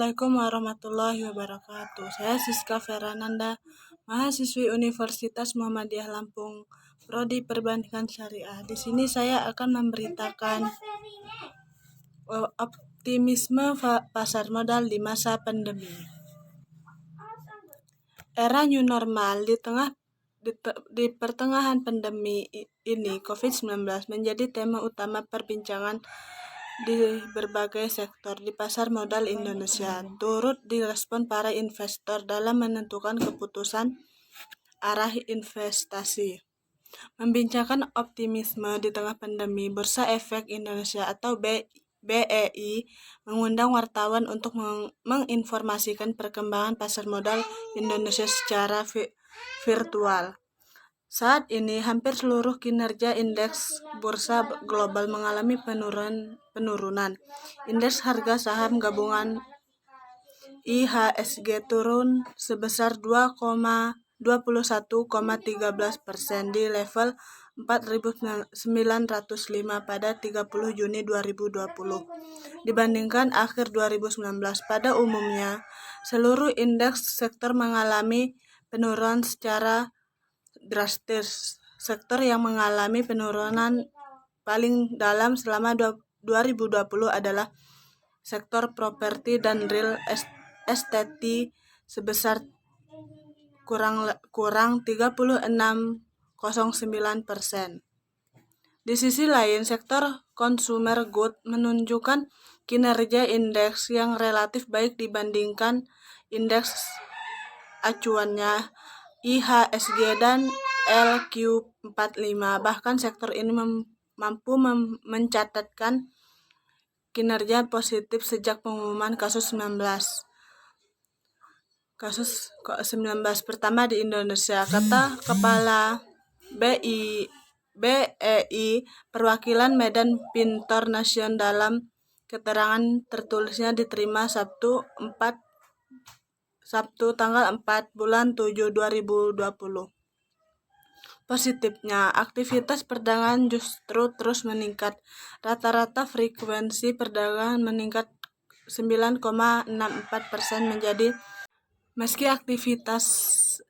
Assalamualaikum warahmatullahi wabarakatuh. Saya Siska Ferananda, mahasiswi Universitas Muhammadiyah Lampung, Prodi Perbankan Syariah. Di sini saya akan memberitakan optimisme pasar modal di masa pandemi. Era new normal di pertengahan pandemi ini COVID-19 menjadi tema utama perbincangan di berbagai sektor di pasar modal Indonesia, turut direspon para investor dalam menentukan keputusan arah investasi. Membincangkan optimisme di tengah pandemi, Bursa Efek Indonesia atau BEI mengundang wartawan untuk menginformasikan perkembangan pasar modal Indonesia secara virtual. Saat ini, hampir seluruh kinerja indeks bursa global mengalami penurunan. Indeks harga saham gabungan IHSG turun sebesar 21,13% di level 4.905 pada 30 Juni 2020. Dibandingkan akhir 2019, pada umumnya, seluruh indeks sektor mengalami penurunan secara drastis. Sektor yang mengalami penurunan paling dalam selama 2020 adalah sektor properti dan real estate sebesar kurang 36,09%. Di sisi lain, sektor consumer good menunjukkan kinerja indeks yang relatif baik dibandingkan indeks acuannya IHSG dan LQ45. Bahkan sektor ini mampu mencatatkan kinerja positif sejak pengumuman kasus 19 pertama di Indonesia, kata Kepala BEI perwakilan Medan Pintor Nation dalam keterangan tertulisnya diterima Sabtu tanggal 4 bulan 7 2020. Positifnya, aktivitas perdagangan justru terus meningkat. Rata-rata frekuensi perdagangan meningkat 9,64% menjadi meski aktivitas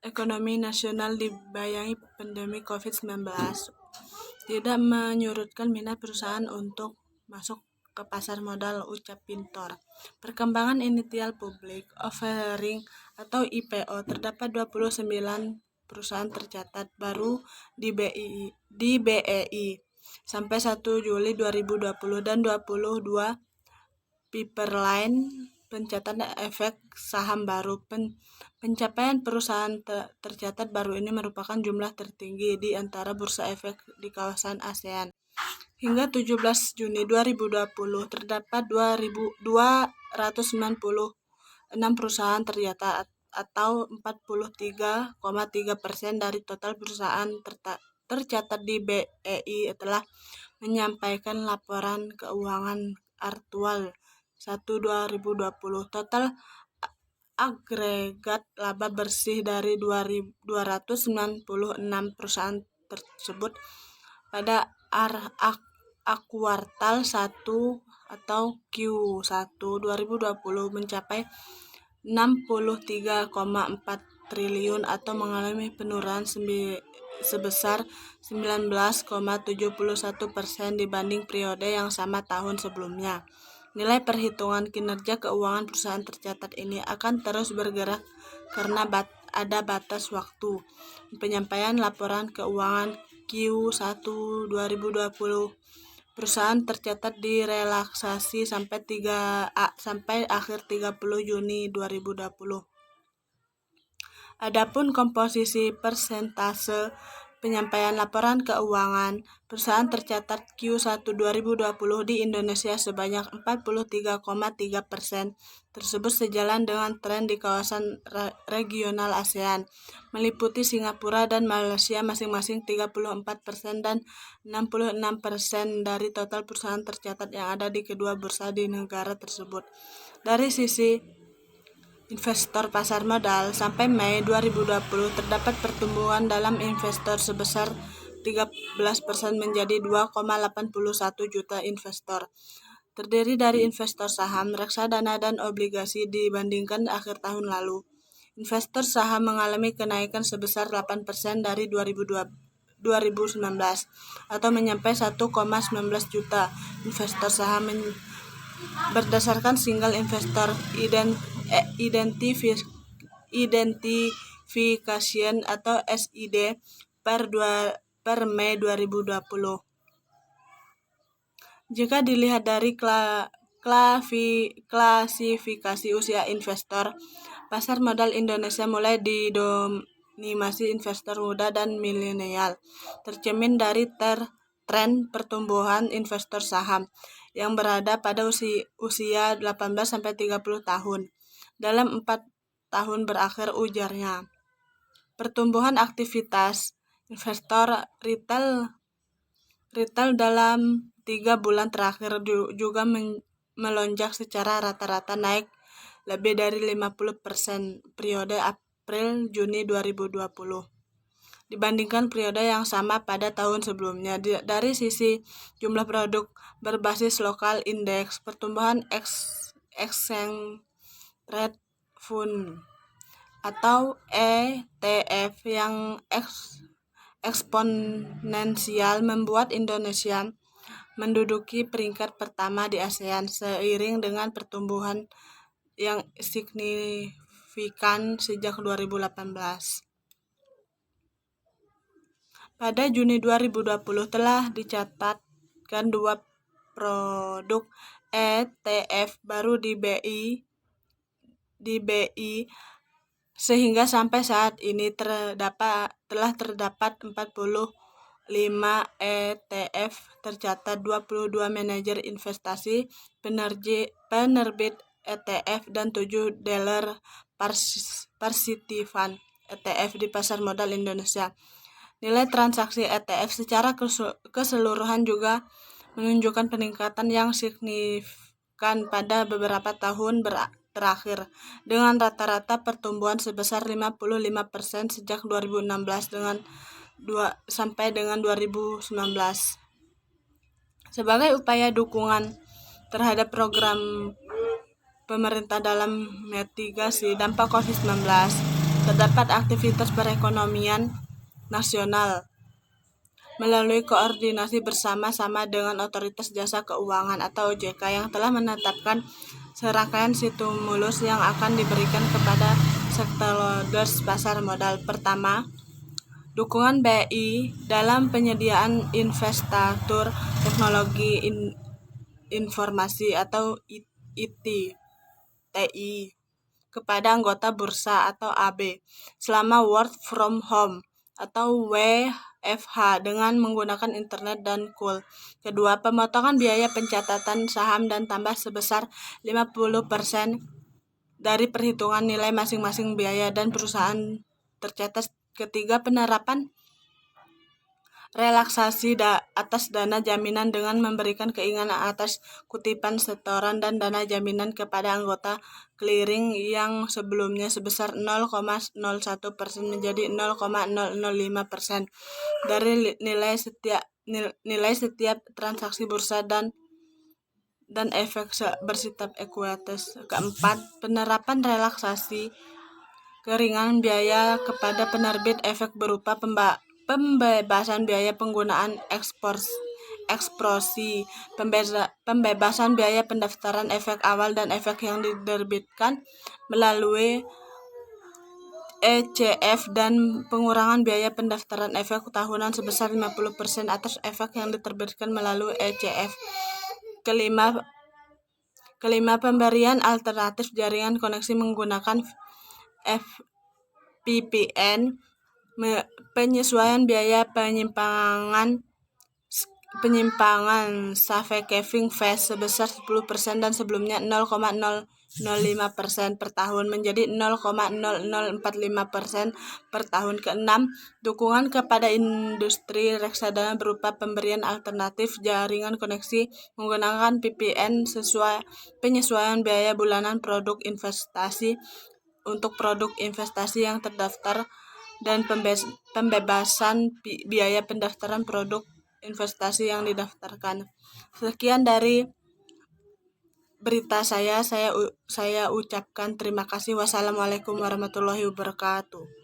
ekonomi nasional dibayangi pandemi COVID-19 tidak menyurutkan minat perusahaan untuk masuk ke pasar modal, ucap Pintor. Perkembangan initial public offering atau IPO, terdapat 29 perusahaan tercatat baru di BEI sampai 1 Juli 2020 dan 22 pipeline pencatatan efek saham baru. Pencapaian perusahaan tercatat baru ini merupakan jumlah tertinggi di antara bursa efek di kawasan ASEAN. Hingga 17 Juni 2020 terdapat 296 perusahaan tercatat atau 43,3% dari total perusahaan tercatat di BEI telah menyampaikan laporan keuangan aktual 1/2020. Total agregat laba bersih dari 296 perusahaan tersebut pada kuartal 1 atau Q1 2020 mencapai 63,4 triliun atau mengalami penurunan sebesar 19,71% dibanding periode yang sama tahun sebelumnya. Nilai perhitungan kinerja keuangan perusahaan tercatat ini akan terus bergerak karena ada batas waktu penyampaian laporan keuangan Q1 2020. Perusahaan tercatat direlaksasi sampai akhir 30 Juni 2020. Adapun komposisi persentase penyampaian laporan keuangan perusahaan tercatat Q1 2020 di Indonesia sebanyak 43,3%. Tersebut sejalan dengan tren di kawasan regional ASEAN, meliputi Singapura dan Malaysia masing-masing 34% dan 66% dari total perusahaan tercatat yang ada di kedua bursa di negara tersebut. Dari sisi investor pasar modal, sampai Mei 2020 terdapat pertumbuhan dalam investor sebesar 13% menjadi 2,81 juta investor. terdiri dari investor saham, reksadana, dan obligasi dibandingkan akhir tahun lalu. Investor saham mengalami kenaikan sebesar 8% dari 2019 atau mencapai 1,19 juta investor saham berdasarkan single investor identification atau SID per Mei 2020. Jika dilihat dari klasifikasi usia investor, pasar modal Indonesia mulai didominasi investor muda dan milenial, tercermin dari tren pertumbuhan investor saham yang berada pada usia 18-30 tahun dalam 4 tahun berakhir, ujarnya. Pertumbuhan aktivitas investor retail dalam 3 bulan terakhir juga melonjak secara rata-rata, naik lebih dari 50% periode April-Juni 2020 dibandingkan periode yang sama pada tahun sebelumnya. Dari sisi jumlah produk berbasis lokal, indeks pertumbuhan exchange rate fund atau ETF yang eksponensial membuat Indonesia menduduki peringkat pertama di ASEAN seiring dengan pertumbuhan yang signifikan sejak 2018. Pada Juni 2020 telah dicatatkan 2 produk ETF baru di BI sehingga sampai saat ini telah terdapat 45 ETF tercatat, 22 manajer investasi, penerbit ETF, dan 7 dealer partisipan ETF di pasar modal Indonesia. Nilai transaksi ETF secara keseluruhan juga menunjukkan peningkatan yang signifikan pada beberapa tahun terakhir, dengan rata-rata pertumbuhan sebesar 55% sejak 2016 sampai dengan 2019. Sebagai upaya dukungan terhadap program pemerintah dalam mitigasi dampak COVID-19, terdapat aktivitas perekonomian nasional melalui koordinasi bersama-sama dengan Otoritas Jasa Keuangan atau OJK yang telah menetapkan serangkaian stimulus yang akan diberikan kepada stakeholders pasar modal. Pertama, dukungan BI dalam penyediaan infrastruktur teknologi informasi atau TI kepada anggota bursa atau AB selama work from home atau WFH dengan menggunakan internet dan call. Kedua, pemotongan biaya pencatatan saham dan tambah sebesar 50% dari perhitungan nilai masing-masing biaya dan perusahaan tercatat. Ketiga, penerapan relaksasi atas dana jaminan dengan memberikan keinginan atas kutipan setoran dan dana jaminan kepada anggota clearing yang sebelumnya sebesar 0,01% menjadi 0,005% dari nilai setiap transaksi bursa dan efek bersifat ekuitas. Keempat, penerapan relaksasi keringanan biaya kepada penerbit efek berupa pembebasan biaya penggunaan ekspresi, pembebasan biaya pendaftaran efek awal dan efek yang diterbitkan melalui ECF, dan pengurangan biaya pendaftaran efek tahunan sebesar 50% atas efek yang diterbitkan melalui ECF. Kelima, pemberian alternatif jaringan koneksi menggunakan VPN, penyesuaian biaya penyimpangan saving fees sebesar 10% dan sebelumnya 0,005% per tahun menjadi 0,0045% per tahun. Keenam, dukungan kepada industri reksadana berupa pemberian alternatif jaringan koneksi menggunakan VPN, penyesuaian biaya bulanan produk investasi untuk produk investasi yang terdaftar, dan pembebasan biaya pendaftaran produk investasi yang didaftarkan. Sekian dari berita saya ucapkan terima kasih. Wassalamualaikum warahmatullahi wabarakatuh.